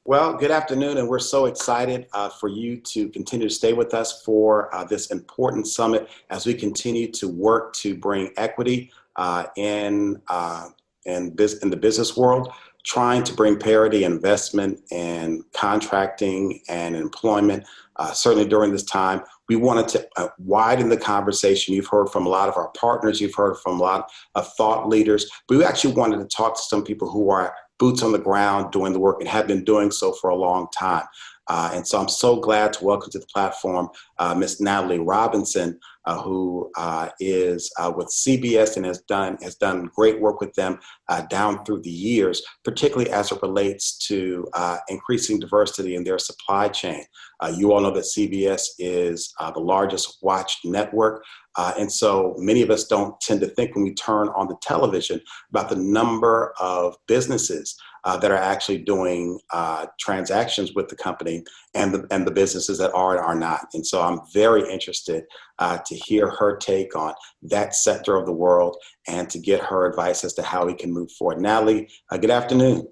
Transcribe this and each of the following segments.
Well, good afternoon, and we're so excited for you to continue to stay with us for this important summit as we continue to work to bring equity in the business world, trying to bring parity, investment, and contracting and employment. Certainly during this time, we wanted to widen the conversation. You've heard from a lot of our partners, you've heard from a lot of thought leaders, but we actually wanted to talk to some people who are boots on the ground doing the work and have been doing so for a long time. And so I'm so glad to welcome to the platform Miss Natalie Robinson, who is with CBS and has done great work with them down through the years, particularly as it relates to increasing diversity in their supply chain. You all know that CBS is the largest watched network. And so many of us don't tend to think when we turn on the television about the number of businesses that are actually doing transactions with the company and the businesses that are and are not. And so I'm very interested to hear her take on that sector of the world and to get her advice as to how we can move forward. Natalie, good afternoon.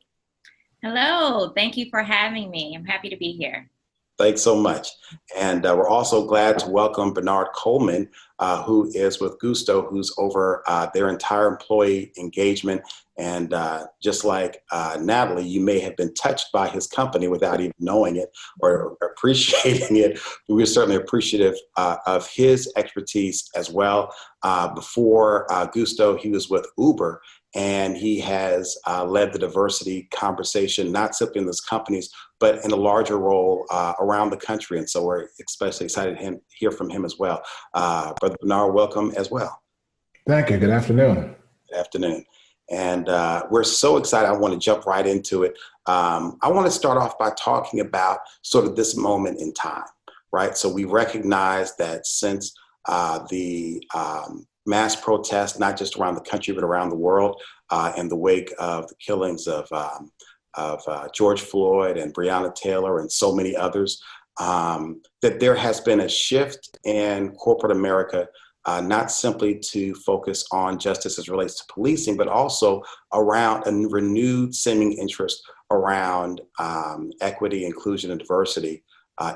Hello, thank you for having me. I'm happy to be here. Thanks so much. And we're also glad to welcome Bernard Coleman, who is with Gusto, who's over their entire employee engagement. And just like Natalie, you may have been touched by his company without even knowing it or appreciating it. We're certainly appreciative of his expertise as well. Before Gusto, he was with Uber. And he has led the diversity conversation, not simply in those companies, but in a larger role around the country. And so we're especially excited to hear from him as well. Brother Bernard, welcome as well. Thank you. Good afternoon. Good afternoon. And we're so excited. I want to jump right into it. I want to start off by talking about sort of this moment in time, right? So we recognize that since the mass protests, not just around the country, but around the world, in the wake of the killings of George Floyd and Breonna Taylor and so many others, that there has been a shift in corporate America, not simply to focus on justice as it relates to policing, but also around a renewed seeming interest around equity, inclusion, and diversity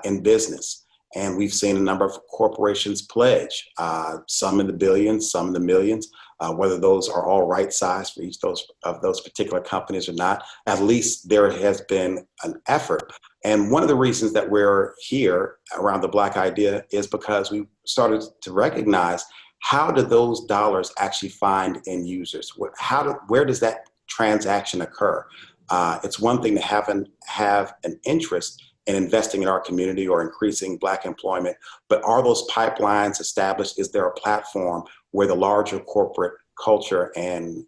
in business. And we've seen a number of corporations pledge, some in the billions, some in the millions, whether those are all right sized for each of those particular companies or not. At least there has been an effort. And one of the reasons that we're here around the Black idea is because we started to recognize, how do those dollars actually find end users? Where does that transaction occur? It's one thing to have an interest in investing in our community or increasing Black employment, but are those pipelines established? Is there a platform where the larger corporate culture and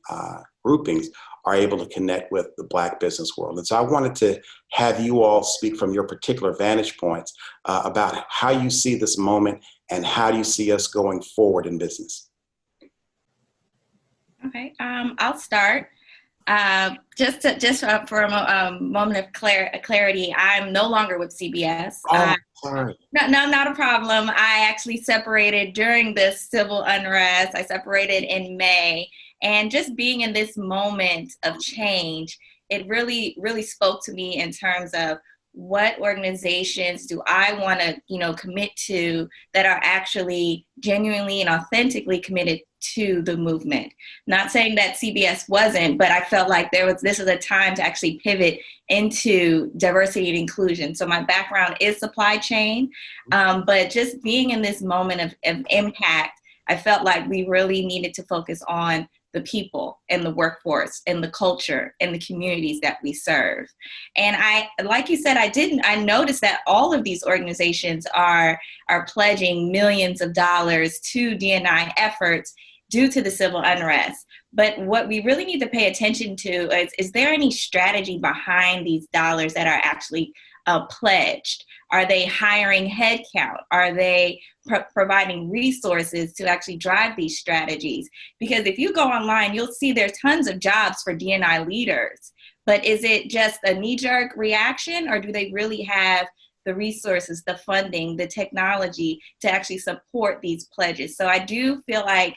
groupings are able to connect with the Black business world? And so I wanted to have you all speak from your particular vantage points about how you see this moment and how do you see us going forward in business? Okay, I'll start. Just for a moment of clarity, I'm no longer with CBS. Oh, sorry. No, not a problem. I actually separated during this civil unrest. I separated in May, and just being in this moment of change, it really, really spoke to me in terms of what organizations do I want to, commit to that are actually genuinely and authentically committed to the movement. Not saying that CBS wasn't, but I felt like this is a time to actually pivot into diversity and inclusion. So my background is supply chain, but just being in this moment of impact, I felt like we really needed to focus on the people and the workforce and the culture and the communities that we serve. And like you said, I noticed that all of these organizations are pledging millions of dollars to D&I efforts due to the civil unrest. But what we really need to pay attention to is there any strategy behind these dollars that are actually pledged? Are they hiring headcount? Are they providing resources to actually drive these strategies? Because if you go online, you'll see there's tons of jobs for D&I leaders. But is it just a knee-jerk reaction, or do they really have the resources, the funding, the technology to actually support these pledges? So I do feel like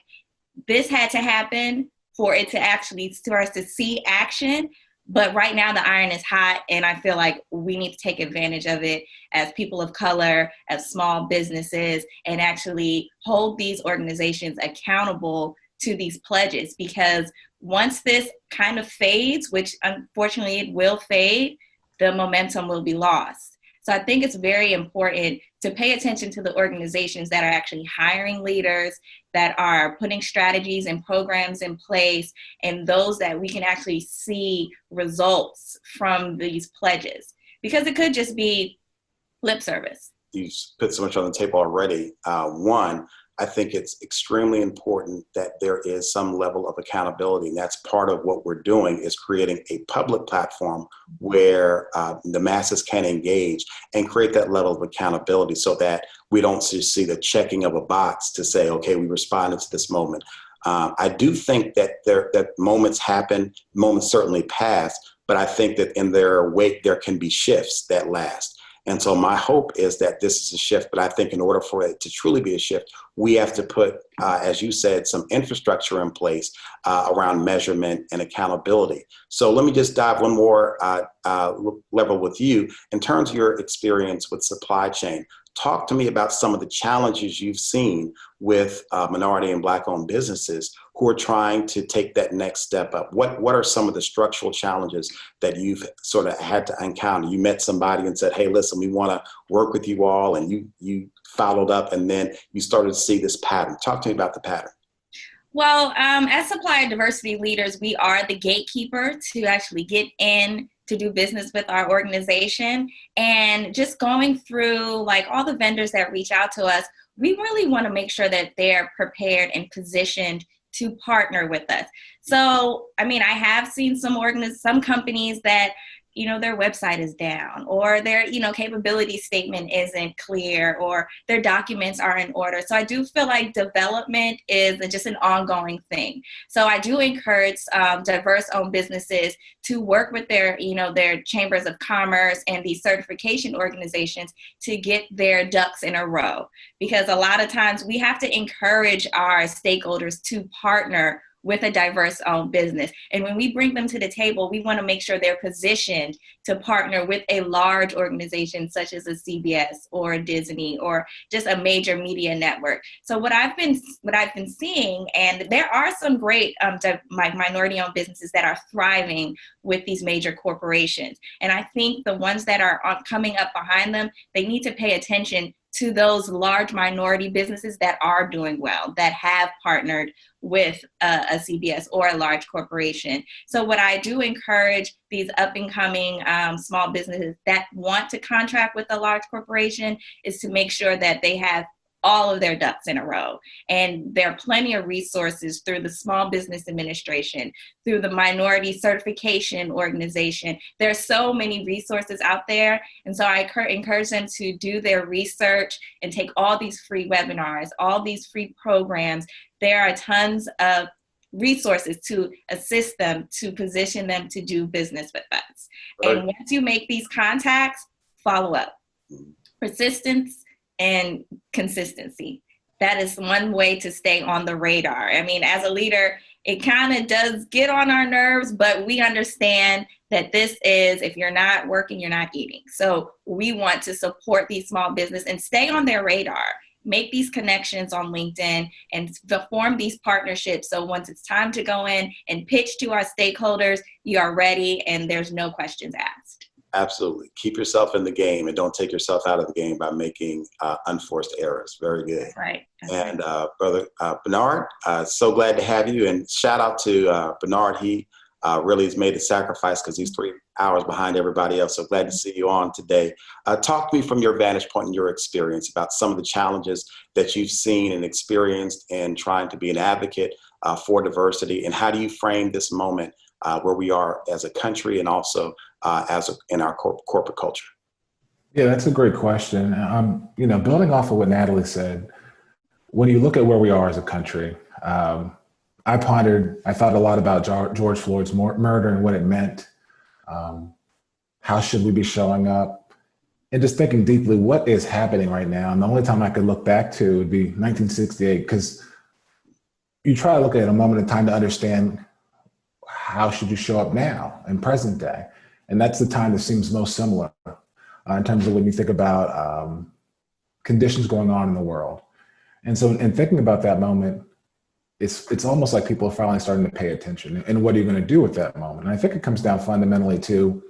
this had to happen for us to see action. But right now the iron is hot, and I feel like we need to take advantage of it as people of color, as small businesses, and actually hold these organizations accountable to these pledges. Because once this kind of fades, which unfortunately it will fade, the momentum will be lost. So I think it's very important to pay attention to the organizations that are actually hiring leaders, that are putting strategies and programs in place, and those that we can actually see results from these pledges. Because it could just be lip service. You've put so much on the table already. One, I think it's extremely important that there is some level of accountability. And that's part of what we're doing, is creating a public platform where the masses can engage and create that level of accountability, so that we don't just see the checking of a box to say, okay, we responded to this moment. I do think that that moments happen, moments certainly pass, but I think that in their wake, there can be shifts that last. And so my hope is that this is a shift, but I think in order for it to truly be a shift, we have to put, as you said, some infrastructure in place around measurement and accountability. So let me just dive one more level with you. In terms of your experience with supply chain, talk to me about some of the challenges you've seen with minority and Black-owned businesses who are trying to take that next step up. What are some of the structural challenges that you've sort of had to encounter? You met somebody and said, hey, listen, we want to work with you all, and you followed up, and then you started to see this pattern. Talk to me about the pattern. Well, as supplier diversity leaders, we are the gatekeeper to actually get in to do business with our organization. And just going through like all the vendors that reach out to us, we really want to make sure that they're prepared and positioned to partner with us. So, I mean, I have seen some companies that, you know, their website is down, or their, you know, capability statement isn't clear, or their documents are in order. So I do feel like development is just an ongoing thing. So I do encourage diverse owned businesses to work with their, you know, their chambers of commerce and these certification organizations to get their ducks in a row. Because a lot of times we have to encourage our stakeholders to partner with a diverse owned business. And when we bring them to the table, we want to make sure they're positioned to partner with a large organization such as a CBS or a Disney or just a major media network. So what I've been seeing, and there are some great minority owned businesses that are thriving with these major corporations. And I think the ones that are coming up behind them, they need to pay attention to those large minority businesses that are doing well, that have partnered with a CBS or a large corporation. So what I do encourage these up and coming small businesses that want to contract with a large corporation is to make sure that they have all of their ducks in a row. And there are plenty of resources through the Small Business Administration, through the Minority Certification Organization. There are so many resources out there. And so I encourage them to do their research and take all these free webinars, all these free programs. There are tons of resources to assist them, to position them to do business with us. Right. And once you make these contacts, follow up. Persistence and consistency. That is one way to stay on the radar. I mean, as a leader, it kind of does get on our nerves, but we understand that this is, if you're not working, you're not eating. So we want to support these small business and stay on their radar, make these connections on LinkedIn and form these partnerships. So once it's time to go in and pitch to our stakeholders, you are ready and there's no questions asked. Absolutely. Keep yourself in the game and don't take yourself out of the game by making unforced errors. Very good. That's right. And Brother Bernard, so glad to have you. And shout out to Bernard. He really has made a sacrifice because he's 3 hours behind everybody else. So glad to see you on today. Talk to me from your vantage point and your experience about some of the challenges that you've seen and experienced in trying to be an advocate for diversity. And how do you frame this moment where we are as a country and also in our corporate culture? Yeah, that's a great question. Building off of what Natalie said, when you look at where we are as a country, I thought a lot about George Floyd's murder and what it meant. How should we be showing up? And just thinking deeply, what is happening right now? And the only time I could look back to would be 1968, because you try to look at a moment in time to understand how should you show up now in present day? And that's the time that seems most similar in terms of when you think about conditions going on in the world. And so in thinking about that moment, it's almost like people are finally starting to pay attention. And what are you going to do with that moment? And I think it comes down fundamentally to,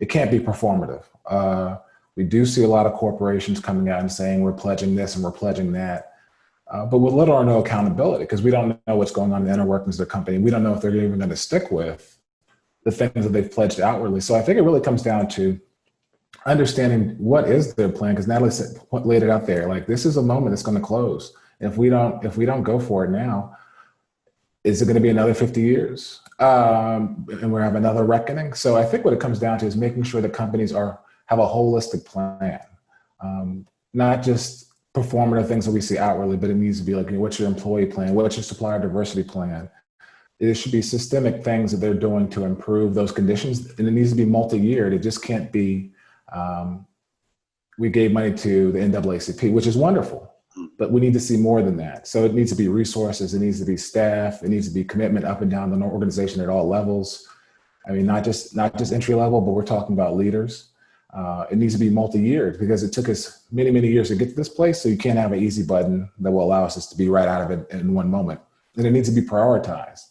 it can't be performative. We do see a lot of corporations coming out and saying we're pledging this and we're pledging that, but with little or no accountability, because we don't know what's going on in the inner workings of the company. We don't know if they're even going to stick with the things that they've pledged outwardly. So I think it really comes down to understanding what is their plan, because Natalie laid it out there. Like, this is a moment that's going to close. If we don't go for it now, is it going to be another 50 years? And we're having another reckoning. So I think what it comes down to is making sure that companies have a holistic plan, not just performative things that we see outwardly, but it needs to be like, what's your employee plan? What's your supplier diversity plan? It should be systemic things that they're doing to improve those conditions. And it needs to be multi-year. It just can't be, we gave money to the NAACP, which is wonderful, but we need to see more than that. So it needs to be resources, it needs to be staff, it needs to be commitment up and down the organization at all levels. I mean, not just entry level, but we're talking about leaders. It needs to be multi-year, because it took us many, many years to get to this place. So you can't have an easy button that will allow us to be right out of it in one moment. And it needs to be prioritized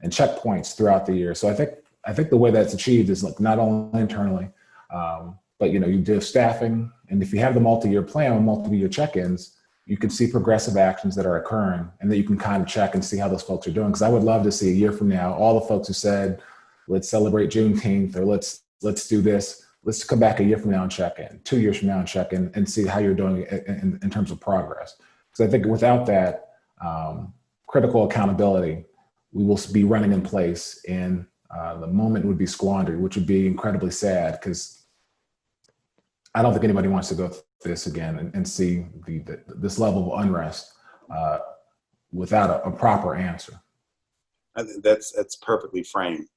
and checkpoints throughout the year. So I think the way that's achieved is like not only internally, but you do staffing. And if you have the multi-year plan with multi-year check-ins, you can see progressive actions that are occurring, and that you can kind of check and see how those folks are doing. Because I would love to see a year from now, all the folks who said, let's celebrate Juneteenth, or let's do this. Let's come back a year from now and check in, 2 years from now and check in, and see how you're doing in terms of progress. Because I think without that critical accountability, we will be running in place, and the moment would be squandered, which would be incredibly sad, because I don't think anybody wants to go through this again and see this level of unrest without a proper answer. I think that's perfectly framed.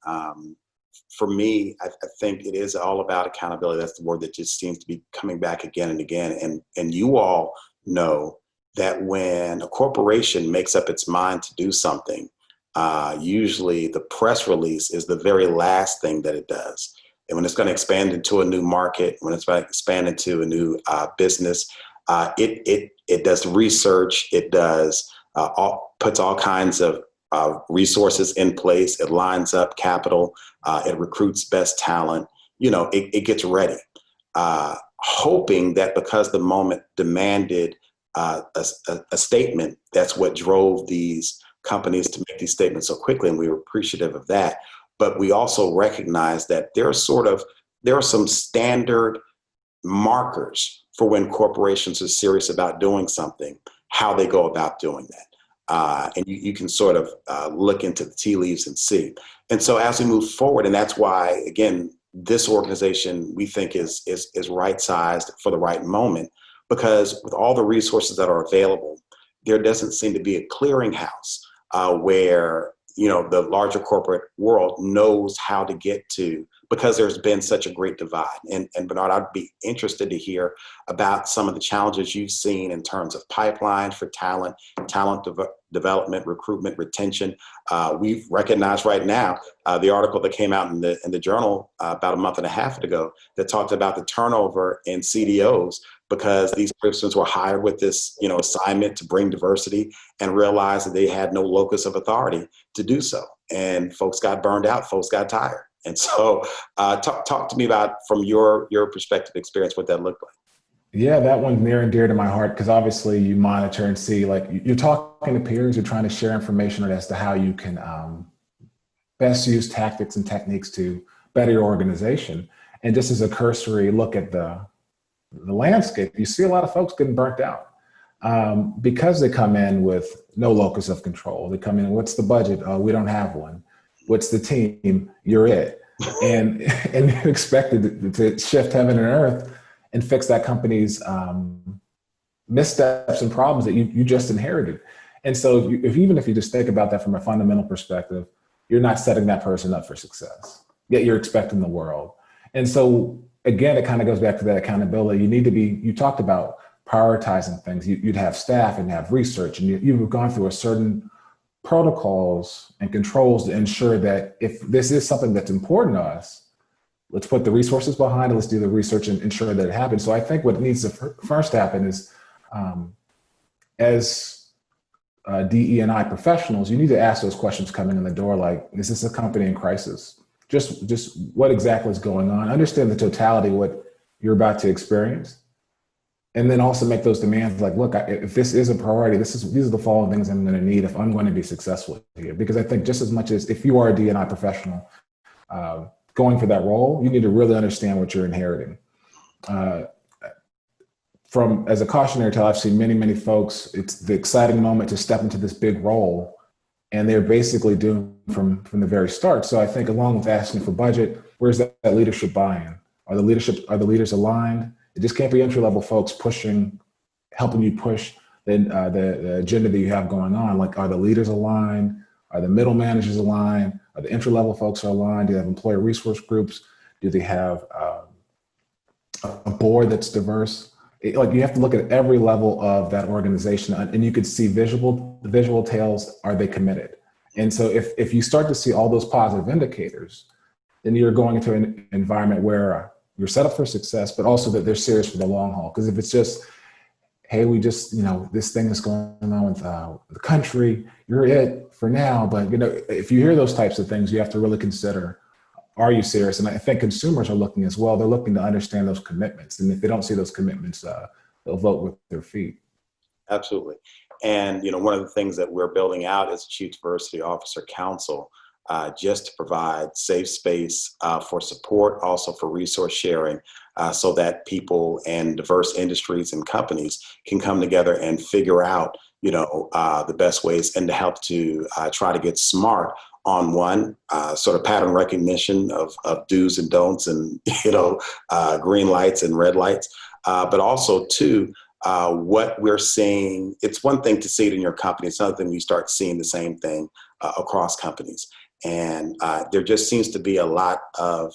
For me, I think it is all about accountability. That's the word that just seems to be coming back again and again. And you all know that when a corporation makes up its mind to do something, usually the press release is the very last thing that it does. And when it's going to expand into a new market, when it's going to expand into a new business, it does research. It does puts all kinds of resources in place. It lines up capital. It recruits best talent. It gets ready, hoping that because the moment demanded a statement, that's what drove these companies to make these statements so quickly. And we were appreciative of that. But we also recognize that there are some standard markers for when corporations are serious about doing something, how they go about doing that. And you can sort of look into the tea leaves and see. And so as we move forward, and that's why, again, this organization we think is right-sized for the right moment, because with all the resources that are available, there doesn't seem to be a clearinghouse where the larger corporate world knows how to get to, because there's been such a great divide. And Bernard, I'd be interested to hear about some of the challenges you've seen in terms of pipelines for talent development, recruitment, retention. We've recognized right now the article that came out in the journal about a month and a half ago that talked about the turnover in CDOs, because these persons were hired with this assignment to bring diversity and realized that they had no locus of authority to do so. And folks got burned out, folks got tired. And so talk to me about, from your perspective, experience, what that looked like. Yeah, that one's near and dear to my heart, because obviously you monitor and see, like, you're talking to peers, you're trying to share information as to how you can best use tactics and techniques to better your organization. And just as a cursory look at the landscape, you see a lot of folks getting burnt out because they come in with no locus of control. They come in, what's the budget? Oh, we don't have one. What's the team? You're it. And you're expected to shift heaven and earth and fix that company's missteps and problems that you just inherited. And so even if you just think about that from a fundamental perspective, you're not setting that person up for success, yet you're expecting the world. And so again, it kind of goes back to that accountability. You talked about prioritizing things. You'd have staff and have research, and you've gone through a certain protocols and controls to ensure that if this is something that's important to us, let's put the resources behind it, let's do the research and ensure that it happens. So I think what needs to first happen is, as DE&I professionals, you need to ask those questions coming in the door, like, is this a company in crisis? Just what exactly is going on? Understand the totality of what you're about to experience. And then also make those demands like, look, if this is a priority, these are the following things I'm going to need if I'm going to be successful here. Because I think just as much as if you are a D&I professional going for that role, you need to really understand what you're inheriting. As a cautionary tale, I've seen many folks, it's the exciting moment to step into this big role, and they're basically doomed from the very start. So I think along with asking for budget, where's that leadership buy-in? Are the leaders aligned? It just can't be entry-level folks helping you push the agenda that you have going on. Like, are the leaders aligned? Are the middle managers aligned? Are the entry-level folks aligned? Do they have employee resource groups? Do they have a board that's diverse? Like, you have to look at every level of that organization, and you could see the visual tales. Are they committed? And so if you start to see all those positive indicators, then you're going into an environment where you're set up for success, but also that they're serious for the long haul. Because if it's just, hey, we just, this thing is going on with the country, you're it for now. But, if you hear those types of things, you have to really consider, are you serious? And I think consumers are looking as well. They're looking to understand those commitments. And if they don't see those commitments, they'll vote with their feet. Absolutely. And, one of the things that we're building out is Chief Diversity Officer Council, just to provide safe space for support, also for resource sharing, so that people and diverse industries and companies can come together and figure out, the best ways, and to help to try to get smart on one, sort of pattern recognition of do's and don'ts and, green lights and red lights, but also two, what we're seeing. It's one thing to see it in your company. It's another thing you start seeing the same thing across companies. And there just seems to be a lot of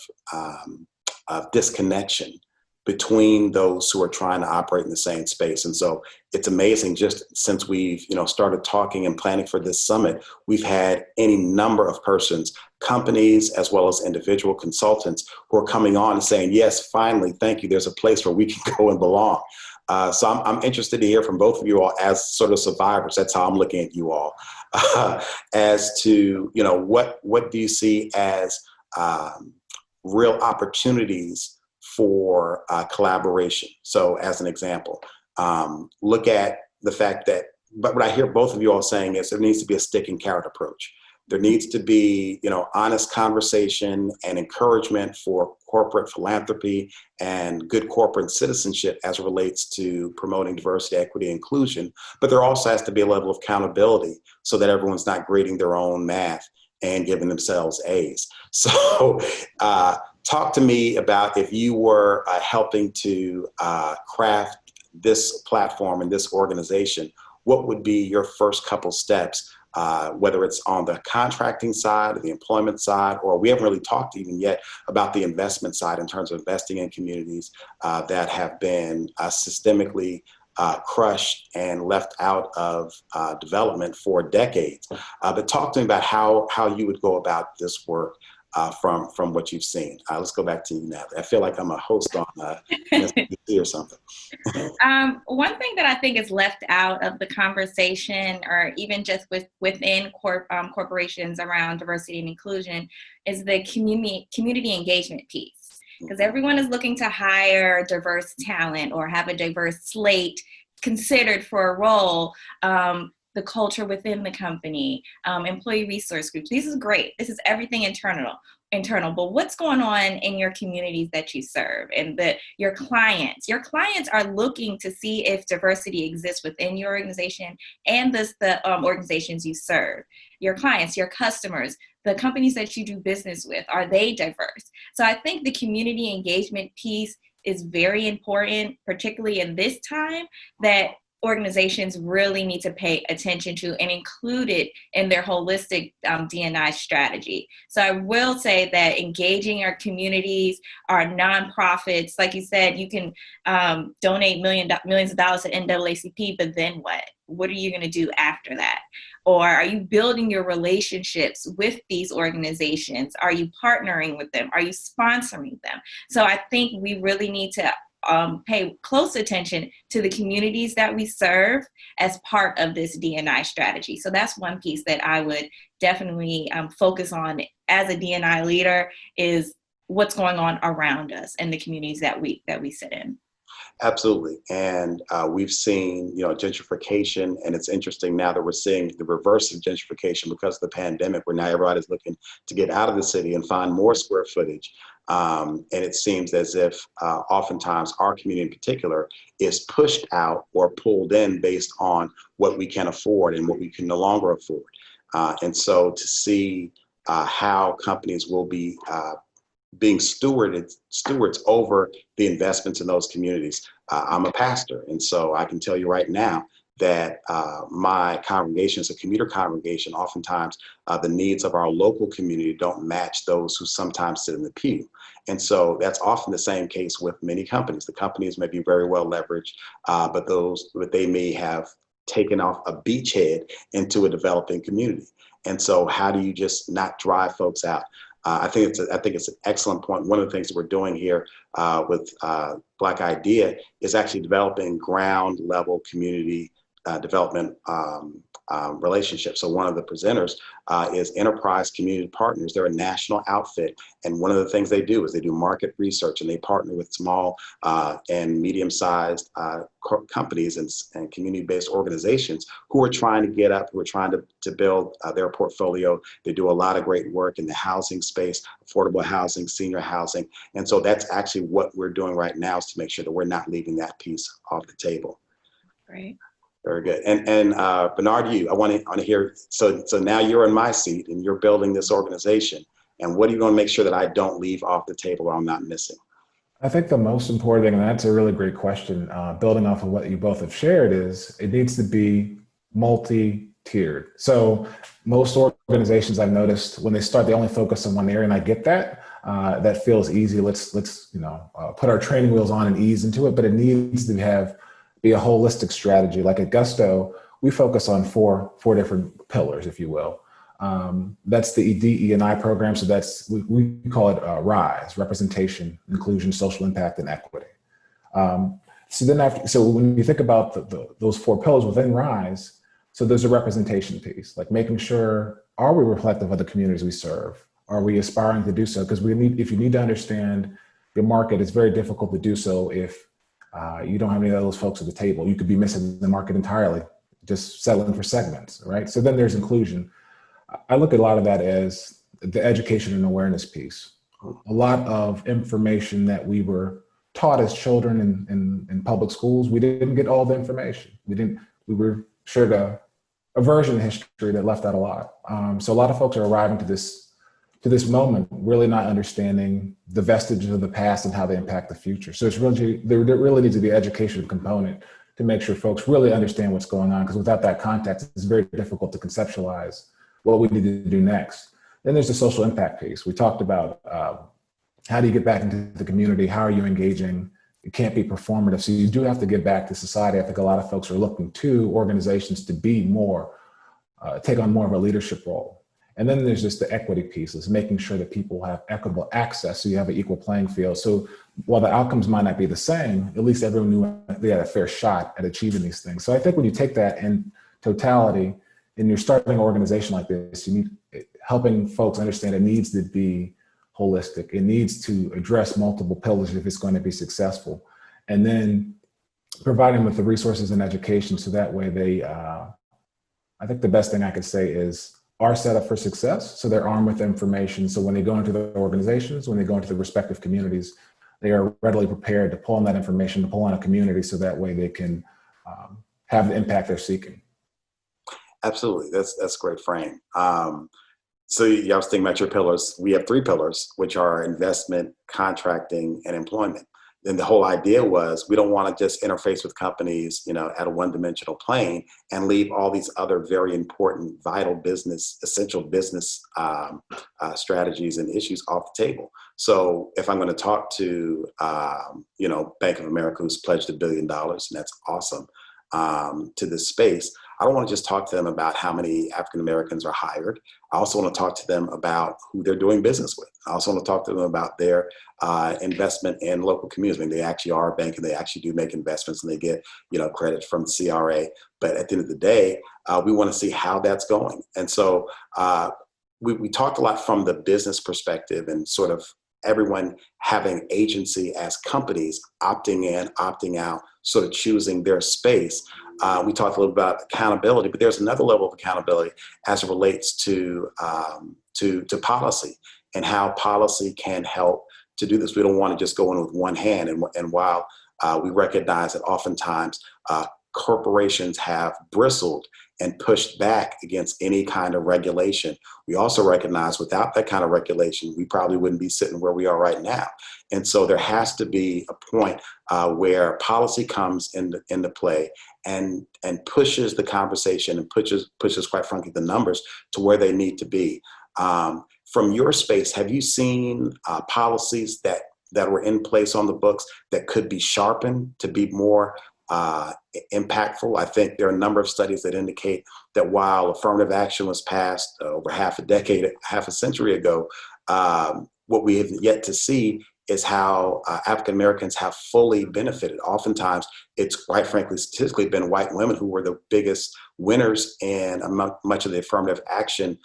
disconnection between those who are trying to operate in the same space. And so it's amazing, just since we've started talking and planning for this summit, we've had any number of persons, companies, as well as individual consultants who are coming on and saying, yes, finally, thank you, there's a place where we can go and belong. So I'm interested to hear from both of you all as sort of survivors. That's how I'm looking at you all, as to, what do you see as real opportunities for collaboration? So as an example, look at the fact that, but what I hear both of you all saying is there needs to be a stick and carrot approach. There needs to be, honest conversation and encouragement for corporate philanthropy and good corporate citizenship as it relates to promoting diversity, equity, inclusion. But there also has to be a level of accountability so that everyone's not grading their own math and giving themselves A's. So talk to me about, if you were helping to craft this platform and this organization, what would be your first couple steps? Whether it's on the contracting side or the employment side, or we haven't really talked even yet about the investment side in terms of investing in communities that have been systemically crushed and left out of development for decades. But talk to me about how you would go about this work from what you've seen. Let's go back to you, Natalie. I feel like I'm a host on MSNBC or something. One thing that I think is left out of the conversation, or even just within corporations around diversity and inclusion, is the community engagement piece. Because everyone is looking to hire diverse talent or have a diverse slate considered for a role. The culture within the company, employee resource groups. This is great. This is everything internal. But what's going on in your communities that you serve, and your clients? Your clients are looking to see if diversity exists within your organization and the organizations you serve. Your clients, your customers, the companies that you do business with, are they diverse? So I think the community engagement piece is very important, particularly in this time, that organizations really need to pay attention to and include it in their holistic D&I strategy. So I will say that engaging our communities, our nonprofits, like you said, you can donate millions of dollars to NAACP, but then what? What are you going to do after that? Or are you building your relationships with these organizations? Are you partnering with them? Are you sponsoring them? So I think we really need to pay close attention to the communities that we serve as part of this D&I strategy. So that's one piece that I would definitely focus on as a D&I leader, is what's going on around us and the communities that we sit in. Absolutely. And we've seen, gentrification, and it's interesting now that we're seeing the reverse of gentrification because of the pandemic, where now everybody's looking to get out of the city and find more square footage. And it seems as if oftentimes our community in particular is pushed out or pulled in based on what we can afford and what we can no longer afford. And so to see how companies will be being stewards over the investments in those communities. I'm a pastor, and so I can tell you right now that my congregation is a commuter congregation. Oftentimes, the needs of our local community don't match those who sometimes sit in the pew. And so that's often the same case with many companies. The companies may be very well leveraged, but they may have taken off a beachhead into a developing community. And so how do you just not drive folks out? I think it's an excellent point. One of the things that we're doing here with Black Idea is actually developing ground level community development relationships. So one of the presenters is Enterprise Community Partners. They're a national outfit. And one of the things they do is they do market research, and they partner with small and medium-sized companies and community-based organizations who are trying to get up, who are trying to build their portfolio. They do a lot of great work in the housing space, affordable housing, senior housing. And so that's actually what we're doing right now, is to make sure that we're not leaving that piece off the table. Great. Very good. And Bernard, I want to hear, so now you're in my seat and you're building this organization. And what are you going to make sure that I don't leave off the table or I'm not missing? I think the most important thing, and that's a really great question, building off of what you both have shared, is it needs to be multi-tiered. So most organizations I've noticed, when they start, they only focus on one area, and I get that. That feels easy. Let's put our training wheels on and ease into it, but it needs to be a holistic strategy. Like at Gusto, we focus on four different pillars, if you will. That's the DE&I program. So we call it RISE: representation, inclusion, social impact, and equity. So when you think about those four pillars within RISE, so there's a representation piece, like making sure, are we reflective of the communities we serve? Are we aspiring to do so? Because if you need to understand your market, it's very difficult to do so if you don't have any of those folks at the table. You could be missing the market entirely, just settling for segments, right? So then there's inclusion. I look at a lot of that as the education and awareness piece. A lot of information that we were taught as children in public schools, we didn't get all the information. We were shared a version of history that left out a lot. So a lot of folks are arriving to this moment, really not understanding the vestiges of the past and how they impact the future. So there really needs to be an education component to make sure folks really understand what's going on, because without that context, it's very difficult to conceptualize what we need to do next. Then there's the social impact piece. We talked about how do you get back into the community? How are you engaging? It can't be performative. So you do have to get back to society. I think a lot of folks are looking to organizations to be more, take on more of a leadership role. And then there's just the equity pieces, making sure that people have equitable access so you have an equal playing field. So while the outcomes might not be the same, at least everyone knew they had a fair shot at achieving these things. So I think when you take that in totality and you're starting an organization like this, you need helping folks understand it needs to be holistic. It needs to address multiple pillars if it's going to be successful. And then provide them with the resources and education so that way they, I think the best thing I could say is, are set up for success. So they're armed with information. So when they go into the organizations, when they go into the respective communities, they are readily prepared to pull on that information, to pull on a community so that way they can have the impact they're seeking. Absolutely, that's a great frame. So I was thinking about your pillars. We have 3 pillars, which are investment, contracting, and employment. Then the whole idea was we don't want to just interface with companies, at a one-dimensional plane and leave all these other very important, vital business, essential business strategies and issues off the table. So if I'm going to talk to, Bank of America, who's pledged $1 billion, and that's awesome, to this space, I don't want to just talk to them about how many African Americans are hired. I also want to talk to them about who they're doing business with. I also want to talk to them about their investment in local communities. I mean, they actually are a bank and they actually do make investments and they get, credit from CRA. But at the end of the day, we want to see how that's going. And so we talked a lot from the business perspective and sort of everyone having agency as companies, opting in, opting out, sort of choosing their space. We talked a little about accountability, but there's another level of accountability as it relates to policy and how policy can help to do this. We don't want to just go in with one hand. And while we recognize that oftentimes corporations have bristled and pushed back against any kind of regulation, we also recognize without that kind of regulation, we probably wouldn't be sitting where we are right now. And so there has to be a point where policy comes into play and pushes the conversation and pushes, quite frankly, the numbers to where they need to be. From your space, have you seen policies that were in place on the books that could be sharpened to be more impactful? I think there are a number of studies that indicate that while affirmative action was passed over half a century ago, what we have yet to see is how African Americans have fully benefited. Oftentimes, it's quite frankly, statistically been white women who were the biggest winners in much of the affirmative action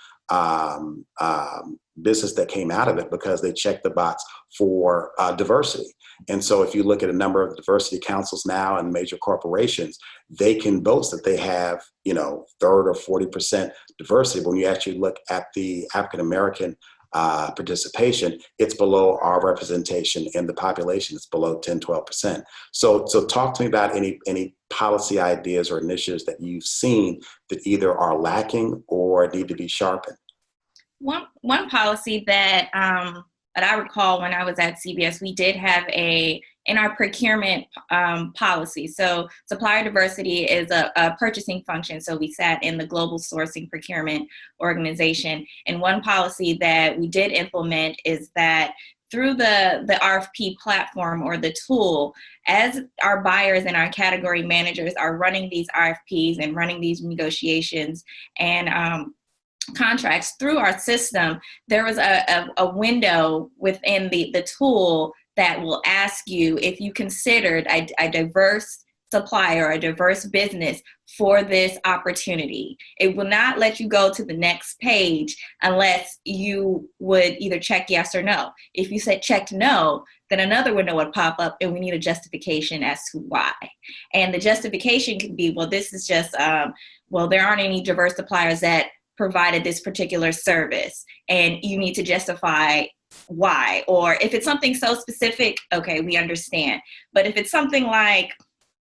business that came out of it because they checked the box for diversity. And so if you look at a number of diversity councils now in major corporations, they can boast that they have, 30 or 40% diversity. But when you actually look at the African American participation, it's below our representation in the population. It's below 10, 12%. So talk to me about any policy ideas or initiatives that you've seen that either are lacking or need to be sharpened. One policy that I recall when I was at CBS, we did have in our procurement policy. So supplier diversity is a purchasing function. So we sat in the global sourcing procurement organization. And one policy that we did implement is that through the RFP platform or the tool, as our buyers and our category managers are running these RFPs and running these negotiations and contracts through our system, there was a window within the tool that will ask you if you considered a diverse supplier, a diverse business for this opportunity. It will not let you go to the next page unless you would either check yes or no. If you said checked no, then another window would pop up and we need a justification as to why. And the justification could be, well, this is just, there aren't any diverse suppliers that provided this particular service, and you need to justify why. Or if it's something so specific, okay, we understand. But if it's something like,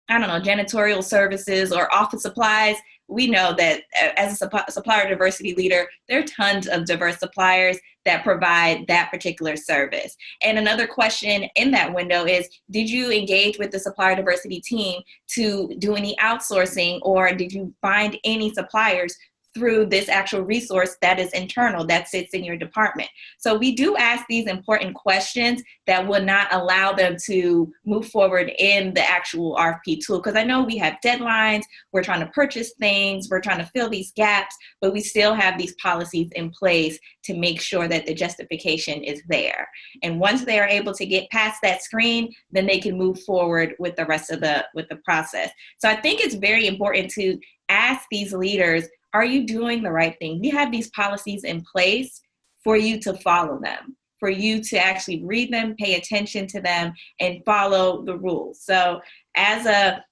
I don't know, janitorial services or office supplies, we know that as a supplier diversity leader, there are tons of diverse suppliers that provide that particular service. And another question in that window is, did you engage with the supplier diversity team to do any outsourcing, or did you find any suppliers through this actual resource that is internal, that sits in your department? So we do ask these important questions that would not allow them to move forward in the actual RFP tool. Because I know we have deadlines, we're trying to purchase things, we're trying to fill these gaps, but we still have these policies in place to make sure that the justification is there. And once they are able to get past that screen, then they can move forward with the rest of the process. So I think it's very important to ask these leaders, are you doing the right thing? We have these policies in place for you to follow them, for you to actually read them, pay attention to them, and follow the rules. So as a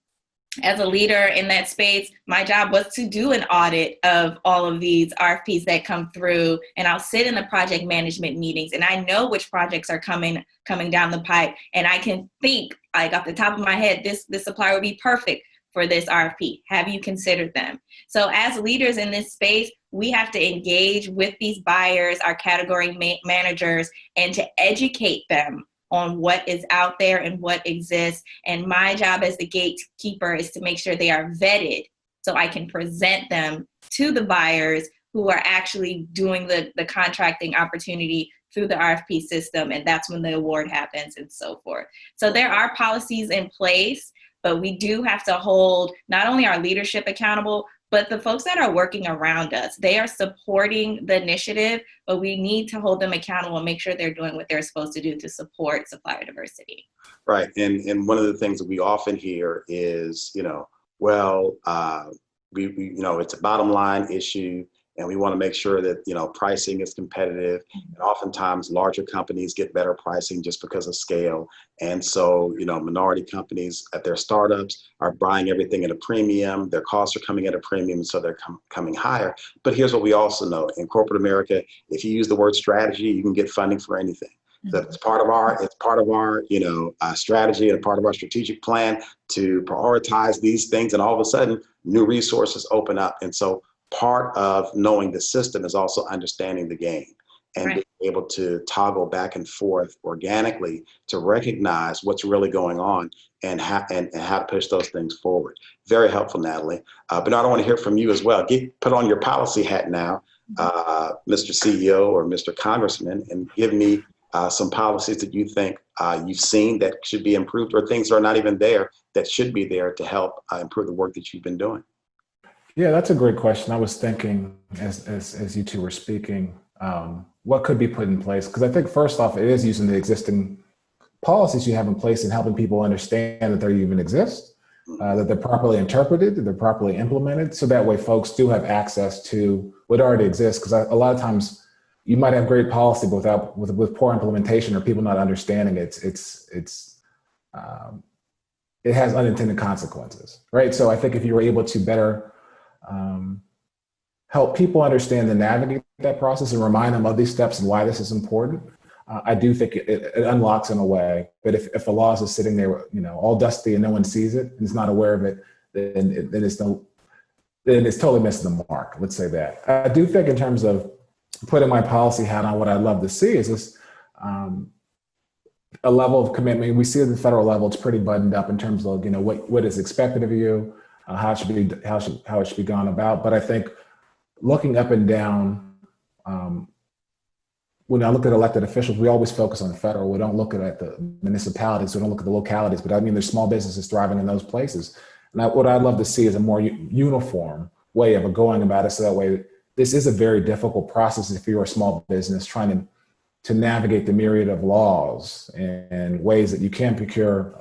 leader in that space, my job was to do an audit of all of these RFPs that come through, and I'll sit in the project management meetings, and I know which projects are coming down the pipe, and I can think, like off the top of my head, this supplier would be perfect for this RFP. Have you considered them? So as leaders in this space, we have to engage with these buyers, our category managers, and to educate them on what is out there and what exists. And my job as the gatekeeper is to make sure they are vetted so I can present them to the buyers who are actually doing the contracting opportunity through the RFP system. And that's when the award happens and so forth. So there are policies in place, but we do have to hold not only our leadership accountable, but the folks that are working around us, they are supporting the initiative, but we need to hold them accountable and make sure they're doing what they're supposed to do to support supplier diversity. Right. And one of the things that we often hear is, well, it's a bottom line issue, and we want to make sure that, pricing is competitive. And oftentimes larger companies get better pricing just because of scale. And so, minority companies at their startups are buying everything at a premium. Their costs are coming at a premium, so they're coming higher. But here's what we also know. In corporate America, if you use the word strategy, you can get funding for anything. So it's part of our strategy and part of our strategic plan to prioritize these things. And all of a sudden, new resources open up. And so part of knowing the system is also understanding the game and Right. being able to toggle back and forth organically to recognize what's really going on and how to push those things forward. Very helpful, Natalie. Bernard, I want to hear from you as well. Put on your policy hat now, Mr. CEO or Mr. Congressman, and give me some policies that you think you've seen that should be improved, or things that are not even there that should be there to help improve the work that you've been doing. Yeah, that's a great question. I was thinking as you two were speaking, what could be put in place? Because I think first off, it is using the existing policies you have in place and helping people understand that they even exist, that they're properly interpreted, that they're properly implemented. So that way folks do have access to what already exists. Because a lot of times you might have great policy, but with poor implementation or people not understanding it, it has unintended consequences, right? So I think if you were able to better help people understand and navigate that process and remind them of these steps and why this is important, I do think it unlocks in a way. But if a law is just sitting there, all dusty and no one sees it and is not aware of it, then it's totally missing the mark. Let's say that. I do think in terms of putting my policy hat on, what I'd love to see is this a level of commitment. We see at the federal level, it's pretty buttoned up in terms of what is expected of you, how it should be gone about. But I think looking up and down, when I look at elected officials, we always focus on the federal. We don't look at the municipalities. We don't look at the localities. But I mean, there's small businesses thriving in those places. And what I'd love to see is a more uniform way of going about it. So that way, this is a very difficult process if you're a small business trying to navigate the myriad of laws and ways that you can procure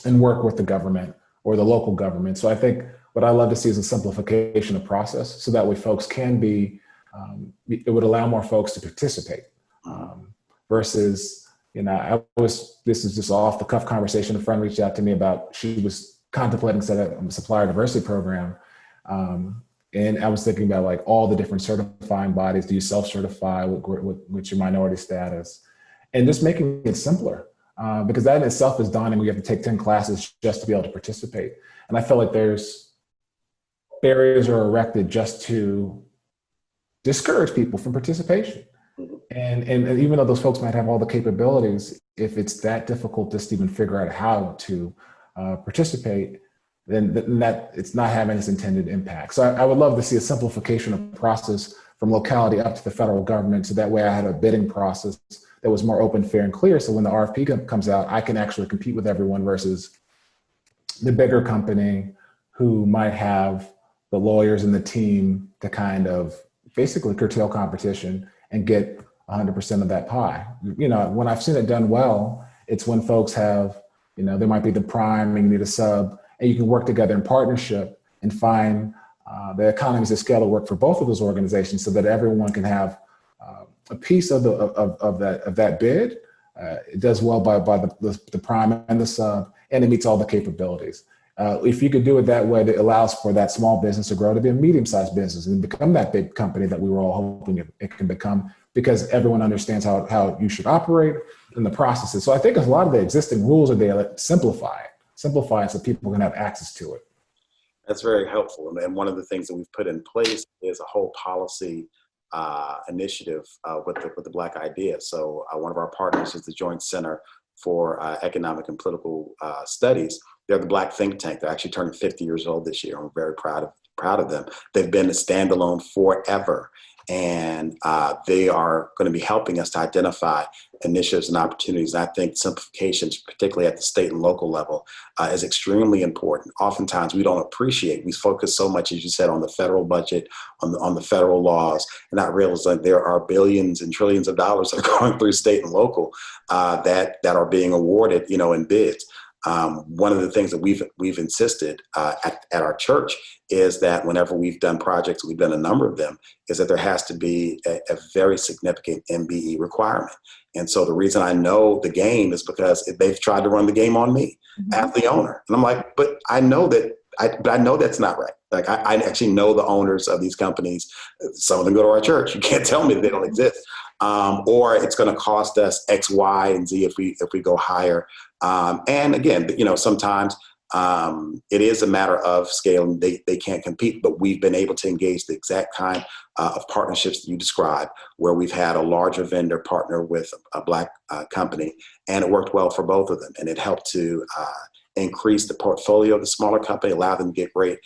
and work with the government or the local government. So I think what I love to see is a simplification of process, so that way folks can it would allow more folks to participate versus, this is just off the cuff conversation. A friend reached out to me about, she was contemplating setting up a supplier diversity program. And I was thinking about like all the different certifying bodies. Do you self-certify with your minority status? And just making it simpler, because that in itself is daunting. We have to take 10 classes just to be able to participate. And I feel like there's barriers are erected just to discourage people from participation. And even though those folks might have all the capabilities, if it's that difficult just to even figure out how to participate, then that it's not having its intended impact. So I would love to see a simplification of the process from locality up to the federal government. So that way I had a bidding process that was more open, fair, and clear. So when the RFP comes out, I can actually compete with everyone versus the bigger company who might have the lawyers and the team to kind of basically curtail competition and get 100% of that pie. When I've seen it done well, it's when folks have, there might be the prime and you need a sub, and you can work together in partnership and find the economies of scale that work for both of those organizations, so that everyone can have a piece of that bid. It does well by the prime and the sub, and it meets all the capabilities. If you could do it that way, that allows for that small business to grow to be a medium-sized business and become that big company that we were all hoping it can become, because everyone understands how you should operate in the processes. So I think a lot of the existing rules are there that simplify it so people can have access to it. That's very helpful. And one of the things that we've put in place is a whole policy initiative with the Black Idea. So one of our partners is the Joint Center for Economic and Political Studies. They're the Black think tank. They're actually turning 50 years old this year. I'm very proud of them. They've been a standalone forever. And they are going to be helping us to identify initiatives and opportunities. And I think simplification, particularly at the state and local level, is extremely important. Oftentimes we don't appreciate, we focus so much, as you said, on the federal budget, on the federal laws, and not realizing there are billions and trillions of dollars that are going through state and local that are being awarded, in bids. One of the things that we've insisted at our church is that whenever we've done projects, we've done a number of them, is that there has to be a very significant MBE requirement. And so the reason I know the game is because they've tried to run the game on me as the owner. And I'm like, but I know that's not right. Like I actually know the owners of these companies. Some of them go to our church. You can't tell me that they don't exist. Or it's going to cost us X, Y, and Z if we go higher. And again, sometimes it is a matter of scale, and they can't compete. But we've been able to engage the exact kind of partnerships that you described, where we've had a larger vendor partner with a Black company, and it worked well for both of them. And it helped to increase the portfolio of the smaller company, allow them to get great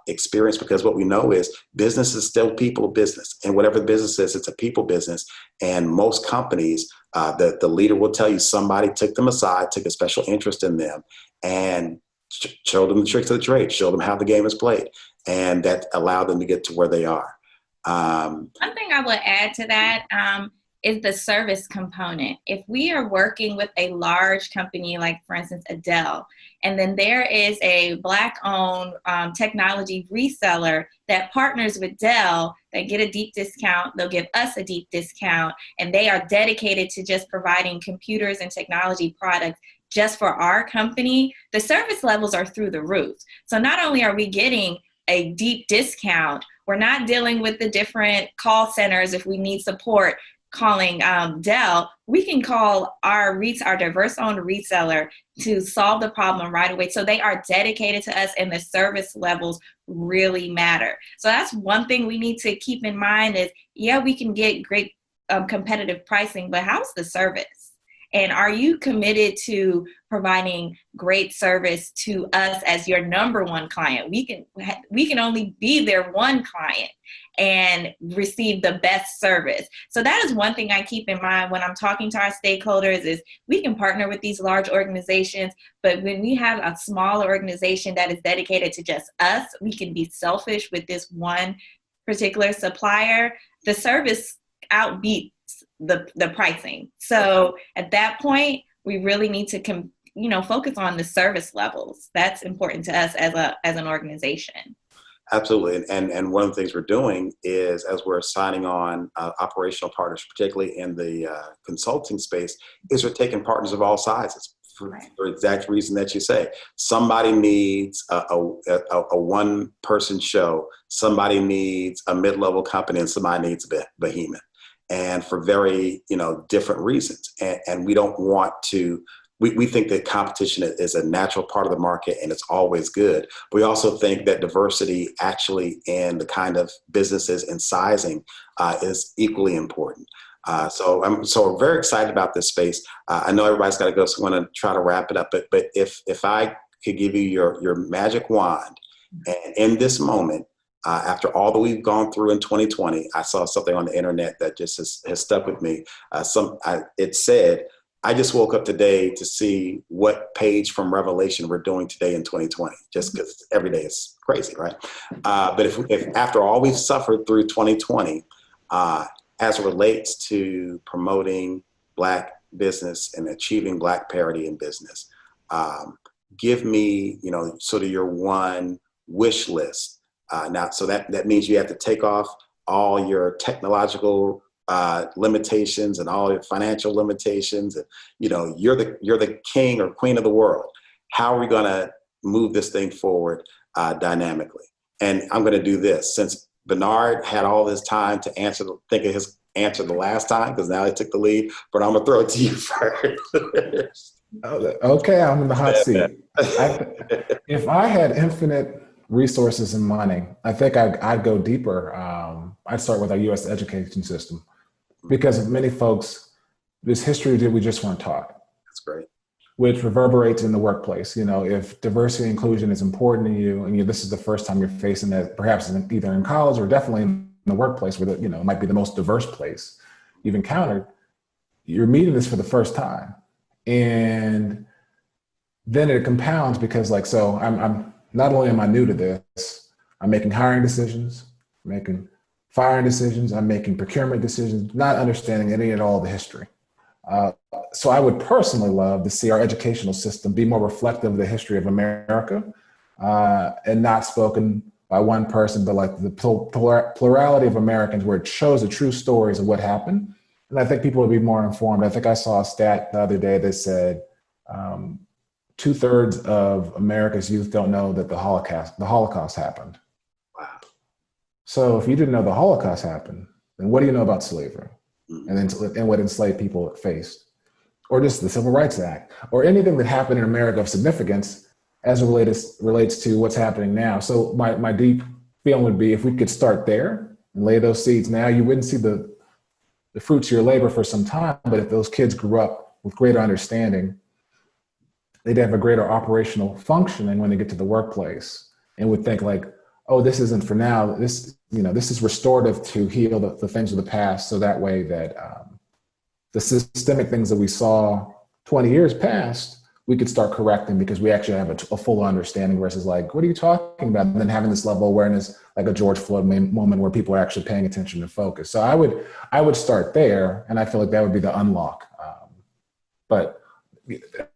experience, because what we know is business is still people business, and whatever the business is, it's a people business. And most companies, the leader will tell you somebody took them aside, took a special interest in them, and showed them the tricks of the trade, showed them how the game is played, and that allowed them to get to where they are. One thing I would add to that is the service component. If we are working with a large company, like for instance, Adele, and then there is a Black-owned technology reseller that partners with Dell, they get a deep discount, they'll give us a deep discount, and they are dedicated to just providing computers and technology products just for our company, the service levels are through the roof. So not only are we getting a deep discount, we're not dealing with the different call centers if we need support calling Dell. We can call our diverse-owned reseller to solve the problem right away. So they are dedicated to us, and the service levels really matter. So that's one thing we need to keep in mind is, yeah, we can get great competitive pricing, but how's the service? And are you committed to providing great service to us as your number one client? We can only be their one client and receive the best service. So that is one thing I keep in mind when I'm talking to our stakeholders is we can partner with these large organizations, but when we have a smaller organization that is dedicated to just us, we can be selfish with this one particular supplier. The service outbeats the pricing. So at that point, we really need to focus on the service levels. That's important to us as an organization. Absolutely. And one of the things we're doing is, as we're signing on operational partners, particularly in the consulting space, is we're taking partners of all sizes for the exact reason that you say. Somebody needs a one-person show. Somebody needs a mid-level company, and somebody needs a behemoth. And for very, different reasons. And we don't want to, we think that competition is a natural part of the market and it's always good. But we also think that diversity actually in the kind of businesses and sizing is equally important. So we're very excited about this space. I know everybody's got to go, so I want to try to wrap it up. But if I could give you your magic wand, and in this moment, after all that we've gone through in 2020, I saw something on the internet that just has stuck with me. It said, I just woke up today to see what page from Revelation we're doing today in 2020, just because every day is crazy, right? But if after all we've suffered through 2020, as it relates to promoting Black business and achieving Black parity in business, give me, sort of your one wish list. Now, so that means you have to take off all your technological limitations and all your financial limitations. And, you're the king or queen of the world. How are we going to move this thing forward dynamically? And I'm going to do this. Since Bernard had all this time to think of his answer the last time, because now he took the lead, but I'm going to throw it to you first. Okay, I'm in the hot seat. If I had infinite resources and money, I think I'd go deeper. I'd start with our U.S. education system, because many folks, this history that we just weren't taught. That's great. Which reverberates in the workplace. If diversity and inclusion is important to you, and this is the first time you're facing that, perhaps either in college or definitely in the workplace, where it might be the most diverse place you've encountered, you're meeting this for the first time. And then it compounds because so I'm not only am I new to this, I'm making hiring decisions, making firing decisions, I'm making procurement decisions, not understanding any at all the history. So I would personally love to see our educational system be more reflective of the history of America, and not spoken by one person, but like the plurality of Americans, where it shows the true stories of what happened. And I think people would be more informed. I think I saw a stat the other day that said 2/3 of America's youth don't know that the Holocaust happened. Wow. So if you didn't know the Holocaust happened, then what do you know about slavery and what enslaved people faced? Or just the Civil Rights Act, or anything that happened in America of significance as it relates to what's happening now. So my deep feeling would be, if we could start there and lay those seeds now, you wouldn't see the fruits of your labor for some time. But if those kids grew up with greater understanding, they'd have a greater operational functioning when they get to the workplace, and would think like, oh, this isn't for now. This is restorative to heal the things of the past. So that way that the systemic things that we saw 20 years past, we could start correcting, because we actually have a full understanding, versus like, what are you talking about? And then having this level of awareness, like a George Floyd moment, where people are actually paying attention and focus. So I would start there, and I feel like that would be the unlock. But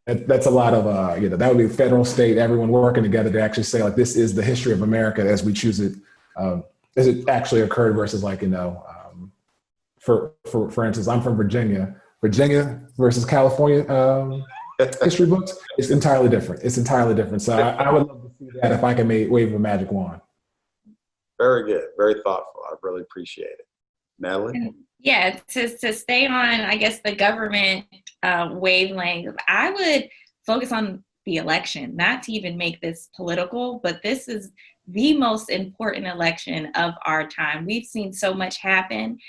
that's a lot of, that would be federal, state, everyone working together to actually say like, this is the history of America as we choose it, as it actually occurred, versus like, for instance, I'm from Virginia versus California, history books, it's entirely different. So I would love to see that if I can wave a magic wand. Very good. Very thoughtful. I really appreciate it. Natalie? Yeah, to stay on, I guess, the government wavelength, I would focus on the election, not to even make this political, but this is the most important election of our time. We've seen so much happen,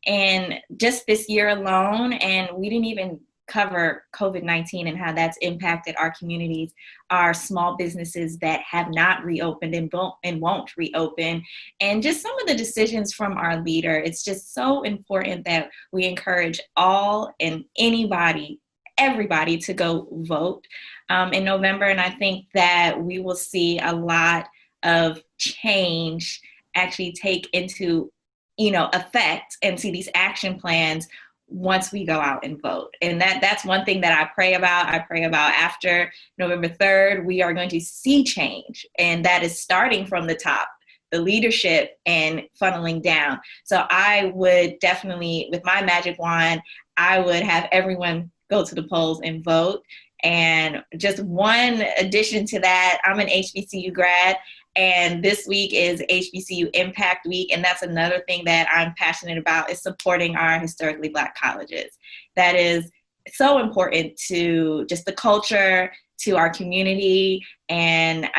and just this year alone, and we didn't even cover COVID-19 and how that's impacted our communities, our small businesses that have not reopened and won't reopen, and just some of the decisions from our leader. It's just so important that we encourage all and everybody to go vote in November. And I think that we will see a lot of change actually take into effect, and see these action plans once we go out and vote. And that's one thing that I pray about. I pray about after November 3rd, we are going to see change. And that is starting from the top, the leadership, and funneling down. So I would definitely, with my magic wand, I would have everyone go to the polls and vote. And just one addition to that, I'm an HBCU grad, and this week is HBCU Impact Week. And that's another thing that I'm passionate about, is supporting our historically Black colleges. That is so important to just the culture, to our community. And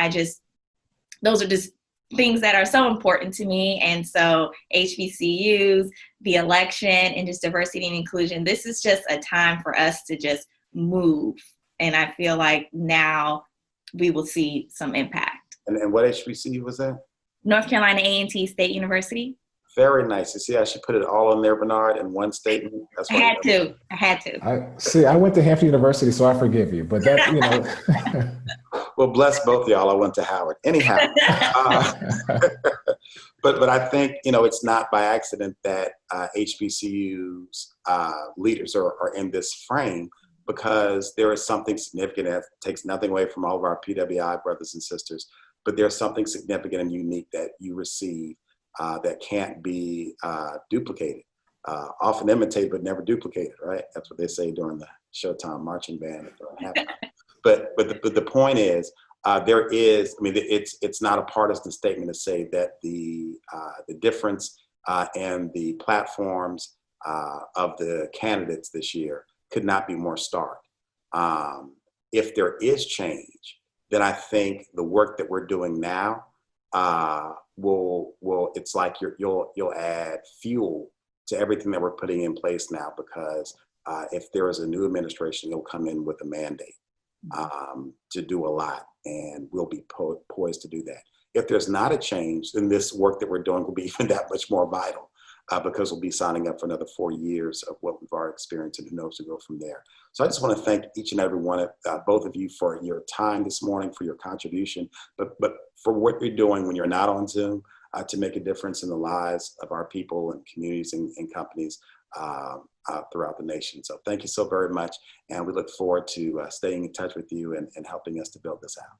those are just things that are so important to me. And so HBCUs, the election, and just diversity and inclusion, this is just a time for us to just move. And I feel like now we will see some impact. And what HBCU was that? North Carolina A&T State University. Very nice. You see, I should put it all in there, Bernard, in one statement. That's I had to. I went to Hampton University, so I forgive you. But that, Well, bless both of y'all. I went to Howard. Anyhow, but I think, it's not by accident that HBCU's leaders are in this frame, because there is something significant that takes nothing away from all of our PWI brothers and sisters, but there's something significant and unique that you receive that can't be duplicated. Often imitated, but never duplicated, right? That's what they say during the Showtime marching band. But the point is, it's not a partisan statement to say that the difference and the platforms of the candidates this year could not be more stark. If there is change, then I think the work that we're doing now will it's like you'll add fuel to everything that we're putting in place now, because if there is a new administration, they'll come in with a mandate to do a lot, and we'll be poised to do that. If there's not a change, then this work that we're doing will be even that much more vital. Because we'll be signing up for another 4 years of what we've already experienced, and who knows to go from there. So I just want to thank each and every one of both of you for your time this morning, for your contribution, but for what you're doing when you're not on Zoom to make a difference in the lives of our people and communities and companies throughout the nation. So thank you so very much, and we look forward to staying in touch with you and helping us to build this out.